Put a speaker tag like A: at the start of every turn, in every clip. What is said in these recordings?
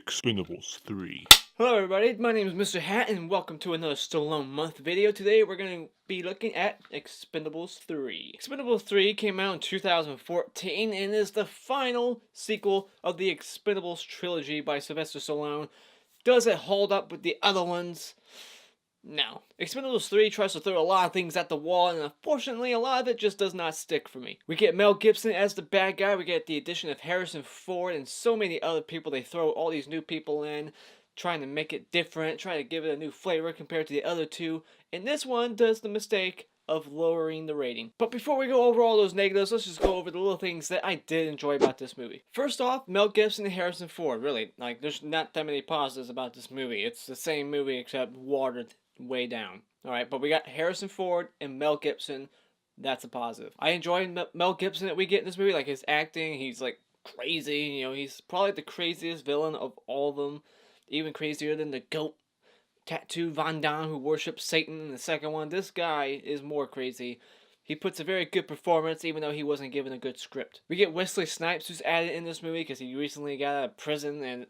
A: Expendables 3.
B: Hello everybody, my name is Mr. Hat and welcome to another Stallone month video. Today we're going to be looking at Expendables 3. Expendables 3 came out in 2014 and is the final sequel of the Expendables trilogy by Sylvester Stallone. Does it hold up with the other ones? No. Expendables 3 tries to throw a lot of things at the wall, and unfortunately a lot of it just does not stick for me. We get Mel Gibson as the bad guy, we get the addition of Harrison Ford, and so many other people. They throw all these new people in, trying to make it different, trying to give it a new flavor compared to the other two, and this one does the mistake of lowering the rating. But before we go over all those negatives, let's just go over the little things that I did enjoy about this movie. First off, Mel Gibson and Harrison Ford. Really, there's not that many positives about this movie. It's the same movie except watered way down. Alright, but we got Harrison Ford and Mel Gibson. That's a positive. I enjoy Mel Gibson that we get in this movie, like his acting. He's like crazy, he's probably the craziest villain of all of them. Even crazier than the goat tattoo Van Damme who worships Satan in the second one. This guy is more crazy. He puts a very good performance even though he wasn't given a good script. We get Wesley Snipes who's added in this movie because he recently got out of prison and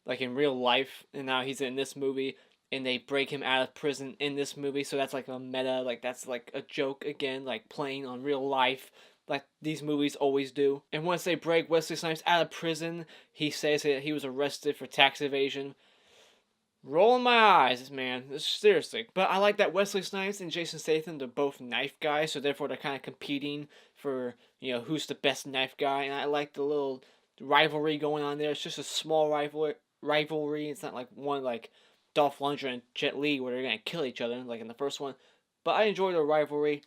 B: like in real life, and now he's in this movie and they break him out of prison in this movie, so that's like a meta, like that's like a joke again, like playing on real life like these movies always do. And once they break Wesley Snipes out of prison, he says that he was arrested for tax evasion. Rolling my eyes, man. Seriously. But I like that Wesley Snipes and Jason Statham, they're both knife guys, so therefore they're kind of competing for, who's the best knife guy. And I like the little rivalry going on there. It's just a small rivalry. It's not like one like Dolph Lundgren and Jet Li where they're going to kill each other like in the first one. But I enjoy the rivalry.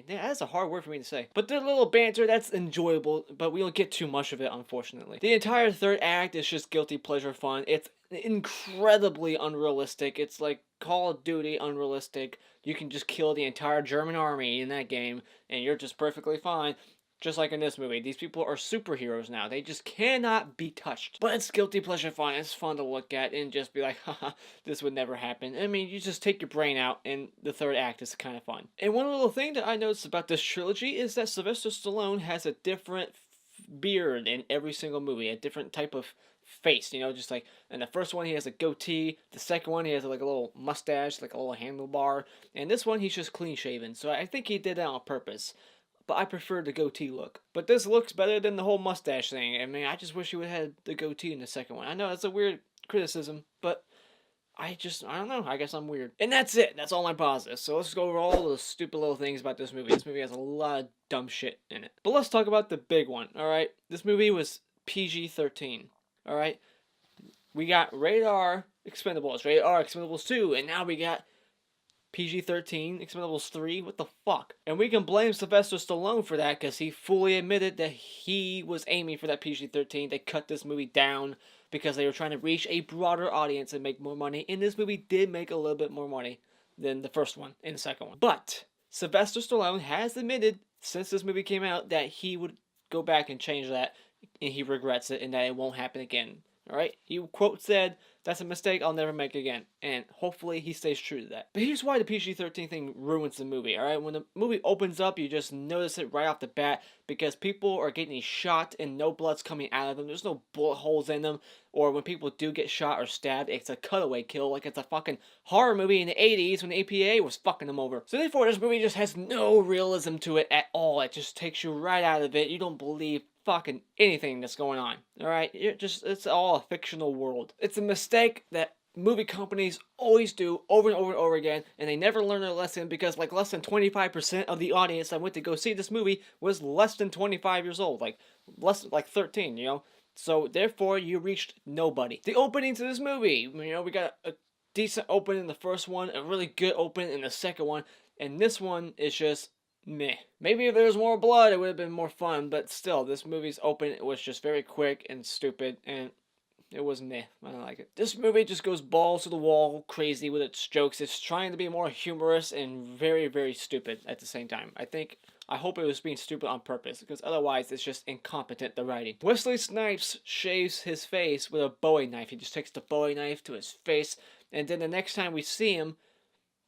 B: Yeah, that's a hard word for me to say. But their little banter, that's enjoyable, but we don't get too much of it, unfortunately. The entire third act is just guilty pleasure fun. It's incredibly unrealistic. It's like Call of Duty unrealistic. You can just kill the entire German army in that game, and you're just perfectly fine. Just like in this movie, these people are superheroes now. They just cannot be touched. But it's guilty pleasure fun. It's fun to look at and just be like, haha, this would never happen. I mean, you just take your brain out, and the third act is kind of fun. And one little thing that I noticed about this trilogy is that Sylvester Stallone has a different beard in every single movie, a different type of face, just like in the first one he has a goatee, the second one he has like a little mustache, like a little handlebar, and this one he's just clean shaven. So I think he did that on purpose. But I prefer the goatee look. But this looks better than the whole mustache thing. I mean, I just wish he would have had the goatee in the second one. I know that's a weird criticism, but I don't know. I guess I'm weird. And that's it. That's all my positives. So let's go over all the stupid little things about this movie. This movie has a lot of dumb shit in it. But let's talk about the big one, alright? This movie was PG-13, alright? We got Rated R Expendables, Rated R Expendables 2, and now we got PG-13, Expendables 3, what the fuck? And we can blame Sylvester Stallone for that because he fully admitted that he was aiming for that PG-13. They cut this movie down because they were trying to reach a broader audience and make more money. And this movie did make a little bit more money than the first one and the second one. But Sylvester Stallone has admitted since this movie came out that he would go back and change that, and he regrets it and that it won't happen again. Alright, he quote said, "That's a mistake I'll never make again," and hopefully he stays true to that. But here's why the PG-13 thing ruins the movie, alright? When the movie opens up, you just notice it right off the bat because people are getting shot and no blood's coming out of them. There's no bullet holes in them, or when people do get shot or stabbed, it's a cutaway kill like it's a fucking horror movie in the 80s when the APA was fucking them over. So therefore, this movie just has no realism to it at all. It just takes you right out of it. You don't believe fucking anything that's going on. Alright? It's all a fictional world. It's a mistake that movie companies always do over and over and over again, and they never learn their lesson because like less than 25% of the audience that went to go see this movie was less than 25 years old. Like less like 13, So therefore you reached nobody. The opening to this movie, we got a decent open in the first one, a really good open in the second one, and this one is just meh. Maybe if there was more blood, it would have been more fun, but still, this movie's open, it was just very quick and stupid, and it was meh. I don't like it. This movie just goes balls to the wall crazy with its jokes. It's trying to be more humorous and very, very stupid at the same time. I hope it was being stupid on purpose, because otherwise it's just incompetent, the writing. Wesley Snipes shaves his face with a Bowie knife. He just takes the Bowie knife to his face, and then the next time we see him,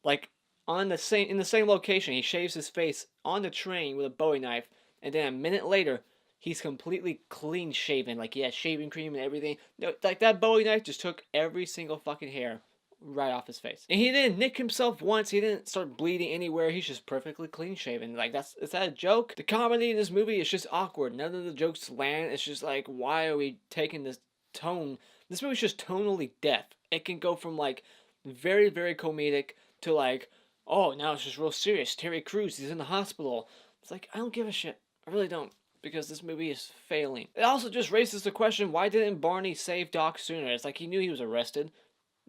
B: like, in the same location, he shaves his face on the train with a Bowie knife, and then a minute later, he's completely clean shaven. Like, he has shaving cream and everything. No, like, that Bowie knife just took every single fucking hair right off his face. And he didn't nick himself once. He didn't start bleeding anywhere. He's just perfectly clean shaven. Like, is that a joke? The comedy in this movie is just awkward. None of the jokes land. It's just like, why are we taking this tone? This movie's just tonally deaf. It can go from, like, very, very comedic to, like, oh, now it's just real serious. Terry Crews, he's in the hospital. It's like, I don't give a shit. I really don't. Because this movie is failing. It also just raises the question, why didn't Barney save Doc sooner? It's like he knew he was arrested.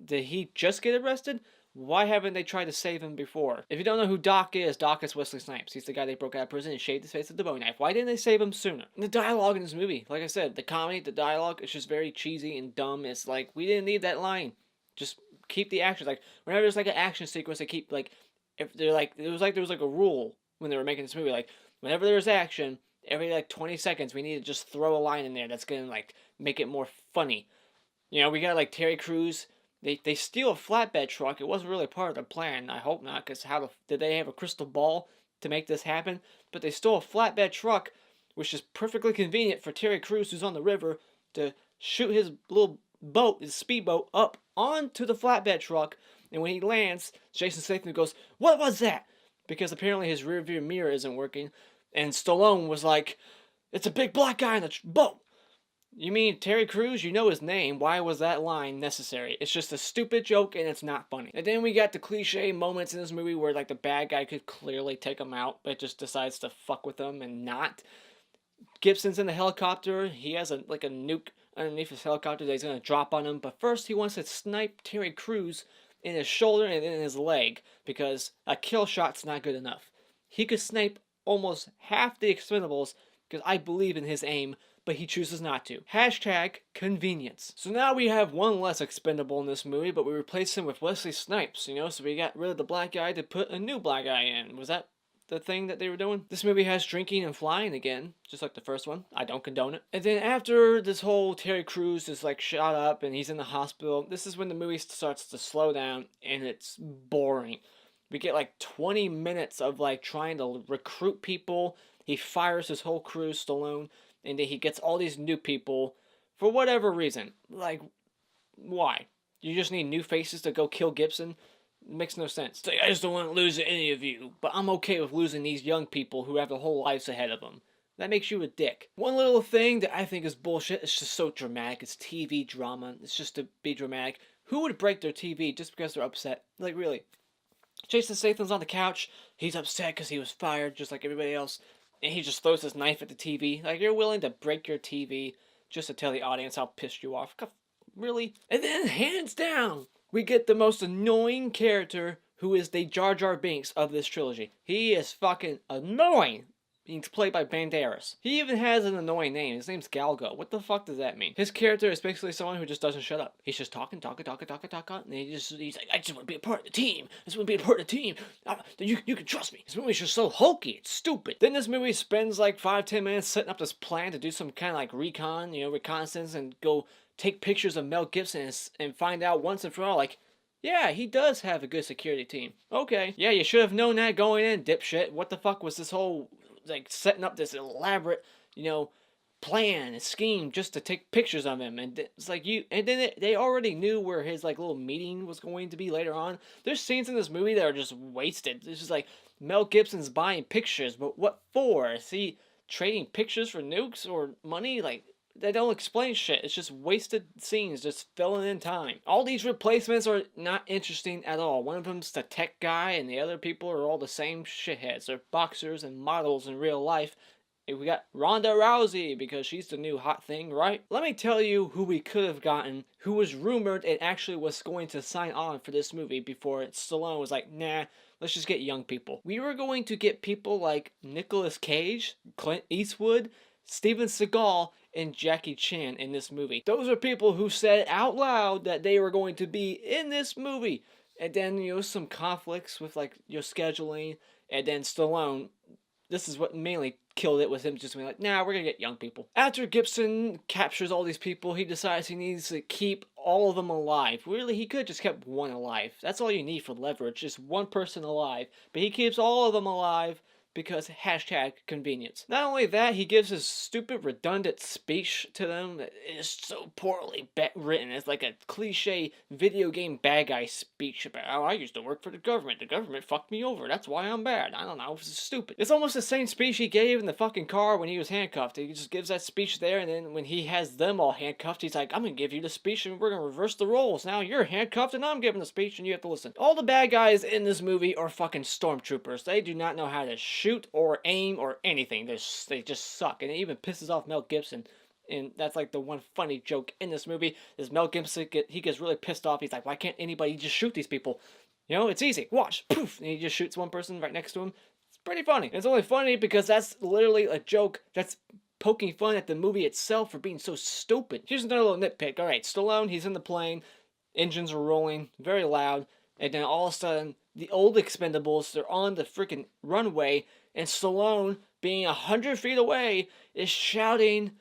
B: Did he just get arrested? Why haven't they tried to save him before? If you don't know who Doc is Wesley Snipes. He's the guy they broke out of prison and shaved his face with the Bowie knife. Why didn't they save him sooner? And the dialogue in this movie, like I said, the comedy, the dialogue, it's just very cheesy and dumb. It's like, we didn't need that line. Just keep the action. Like, whenever there's like an action sequence, they keep like, if they're like, there was like a rule when they were making this movie. Like, whenever there's action, every like 20 seconds, we need to just throw a line in there that's gonna like make it more funny. You know, we got like Terry Crews. They steal a flatbed truck. It wasn't really part of the plan. I hope not, because did they have a crystal ball to make this happen? But they stole a flatbed truck, which is perfectly convenient for Terry Crews, who's on the river, to shoot his little boat, his speedboat, up onto the flatbed truck. And when he lands, Jason Statham goes, "What was that?" Because apparently his rearview mirror isn't working. And Stallone was like, "It's a big black guy in the boat." You mean Terry Crews? You know his name. Why was that line necessary? It's just a stupid joke and it's not funny. And then we got the cliche moments in this movie where like the bad guy could clearly take him out, but just decides to fuck with them and not. Gibson's in the helicopter. He has a nuke underneath his helicopter that he's gonna drop on him. But first he wants to snipe Terry Crews in his shoulder and in his leg because a kill shot's not good enough. He could snipe almost half the Expendables because I believe in his aim, but he chooses not to. Hashtag convenience. So now we have one less expendable in this movie, but we replace him with Wesley Snipes, you know, so we got rid of the black guy to put a new black guy in. Was that the thing that they were doing? This movie has drinking and flying again, just like the first one. I don't condone it. And then after this whole Terry Crews is like shot up and he's in the hospital, this is when the movie starts to slow down and it's boring. We get like 20 minutes of like trying to recruit people. He fires his whole crew, Stallone, and then he gets all these new people for whatever reason. Like, why? You just need new faces to go kill Gibson? It makes no sense. It's like, I just don't want to lose any of you, but I'm okay with losing these young people who have their whole lives ahead of them. That makes you a dick. One little thing that I think is bullshit, it's just so dramatic. It's TV drama. It's just to be dramatic. Who would break their TV just because they're upset? Like, really? Jason Statham's on the couch. He's upset because he was fired, just like everybody else. And he just throws his knife at the TV. Like, you're willing to break your TV just to tell the audience how pissed you are. Really? And then, hands down, we get the most annoying character who is the Jar Jar Binks of this trilogy. He is fucking annoying. He's played by Banderas. He even has an annoying name. His name's Galgo. What the fuck does that mean? His character is basically someone who just doesn't shut up. He's just talking, and he's like, I just want to be a part of the team. I just want to be a part of the team. You can trust me. This movie's just so hokey. It's stupid. Then this movie spends like 5-10 minutes setting up this plan to do some kind of like recon, reconnaissance, and go take pictures of Mel Gibson and find out once and for all, like, yeah, he does have a good security team. Okay. Yeah, you should have known that going in, dipshit. What the fuck was this whole, like, setting up this elaborate, plan and scheme just to take pictures of him? And it's like and then they already knew where his, like, little meeting was going to be later on. There's scenes in this movie that are just wasted. It's just like, Mel Gibson's buying pictures, but what for? Is he trading pictures for nukes or money? Like, they don't explain shit. It's just wasted scenes, just filling in time. All these replacements are not interesting at all. One of them's the tech guy, and the other people are all the same shitheads. They're boxers and models in real life. And we got Ronda Rousey, because she's the new hot thing, right? Let me tell you who we could have gotten, who was rumored and actually was going to sign on for this movie before Stallone was like, nah, let's just get young people. We were going to get people like Nicolas Cage, Clint Eastwood, Steven Seagal, and Jackie Chan in this movie. Those are people who said out loud that they were going to be in this movie. And then, some conflicts with, like, scheduling. And then Stallone, this is what mainly killed it, with him just being like, nah, we're gonna get young people. After Gibson captures all these people, he decides he needs to keep all of them alive. Really, he could have just kept one alive. That's all you need for leverage, just one person alive. But he keeps all of them alive because hashtag convenience. Not only that, he gives his stupid redundant speech to them that is so poorly written. It's like a cliche video game bad guy speech about, oh, I used to work for the government fucked me over, that's why I'm bad. I don't know, it's stupid. It's almost the same speech he gave in the fucking car when he was handcuffed. He just gives that speech there, and then when he has them all handcuffed, he's like, I'm gonna give you the speech and we're gonna reverse the roles. Now you're handcuffed and I'm giving the speech and you have to listen. All the bad guys in this movie are fucking stormtroopers. They do not know how to shoot or aim or anything. They just suck, and it even pisses off Mel Gibson. And that's like the one funny joke in this movie is Mel Gibson, he gets really pissed off. He's like, why can't anybody just shoot these people? You know, it's easy. Watch. Poof. And he just shoots one person right next to him. It's pretty funny. And it's only funny because that's literally a joke that's poking fun at the movie itself for being so stupid. Here's another little nitpick. Alright, Stallone, he's in the plane. Engines are rolling. Very loud. And then all of a sudden, the old Expendables, they're on the freaking runway. And Stallone, being 100 feet away, is shouting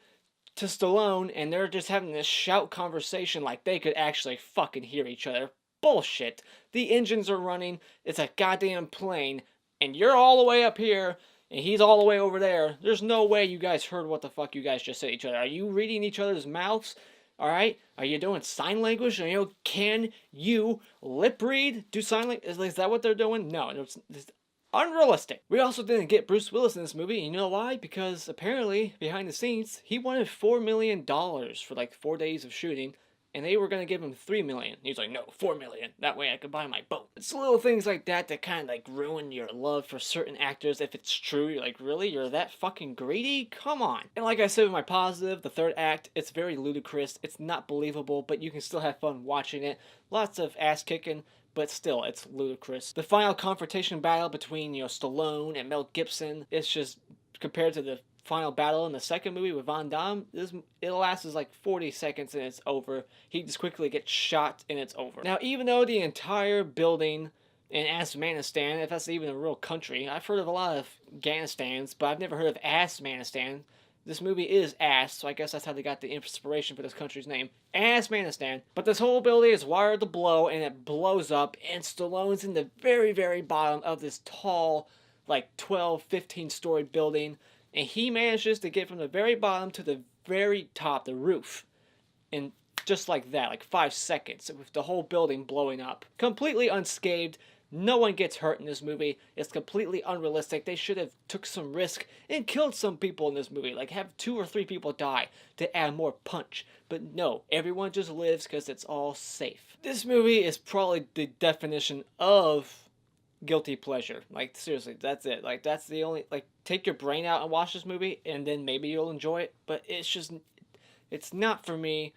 B: to Stallone. And they're just having this shout conversation like they could actually fucking hear each other. Bullshit. The engines are running. It's a goddamn plane. And you're all the way up here. And he's all the way over there. There's no way you guys heard what the fuck you guys just said to each other. Are you reading each other's mouths? Alright? Are you doing sign language? You know, can you lip read? Do sign language? Is that what they're doing? No, it's unrealistic. We also didn't get Bruce Willis in this movie. You know why? Because apparently, behind the scenes, he wanted $4 million for like 4 days of shooting. And they were going to give him $3 million. He's like, no, $4 million. That way I could buy my boat. It's little things like that that kind of like ruin your love for certain actors. If it's true, you're like, really? You're that fucking greedy? Come on. And like I said with my positive, the third act, it's very ludicrous. It's not believable, but you can still have fun watching it. Lots of ass kicking, but still, it's ludicrous. The final confrontation battle between, you know, Stallone and Mel Gibson, it's just, compared to the final battle in the second movie with Van Damme, it lasts like 40 seconds and it's over. He just quickly gets shot and it's over. Now, even though the entire building in Afghanistan, if that's even a real country, I've heard of a lot of Afghanistans, but I've never heard of Afghanistan. This movie is Ass, so I guess that's how they got the inspiration for this country's name. Afghanistan. But this whole building is wired to blow, and it blows up, and Stallone's in the very, very bottom of this tall, like 12, 15-story building. And he manages to get from the very bottom to the very top, the roof. And just like that, like 5 seconds, with the whole building blowing up. Completely unscathed. No one gets hurt in this movie. It's completely unrealistic. They should have took some risk and killed some people in this movie. Like have 2 or 3 people die to add more punch. But no, everyone just lives because it's all safe. This movie is probably the definition of guilty pleasure. Like seriously, that's it. Like that's the only, like, take your brain out and watch this movie and then maybe you'll enjoy it, but it's just, it's not for me.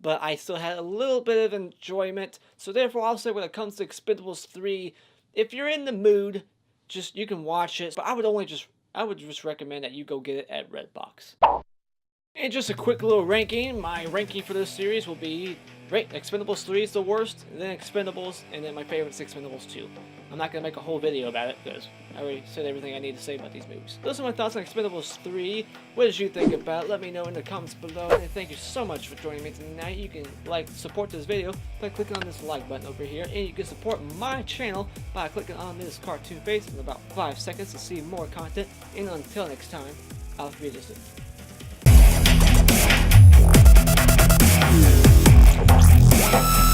B: But I still had a little bit of enjoyment, so therefore I'll say when it comes to Expendables 3, if you're in the mood, just, you can watch it, but I would just recommend that you go get it at Redbox. And just a quick little ranking. My ranking for this series will be, right, Expendables 3 is the worst, and then Expendables, and then my favorite is Expendables 2. I'm not going to make a whole video about it, because I already said everything I need to say about these movies. Those are my thoughts on Expendables 3. What did you think about it? Let me know in the comments below, and thank you so much for joining me tonight. You can, support this video by clicking on this like button over here, and you can support my channel by clicking on this cartoon face in about 5 seconds to see more content. And until next time, I'll be listening. Yeah.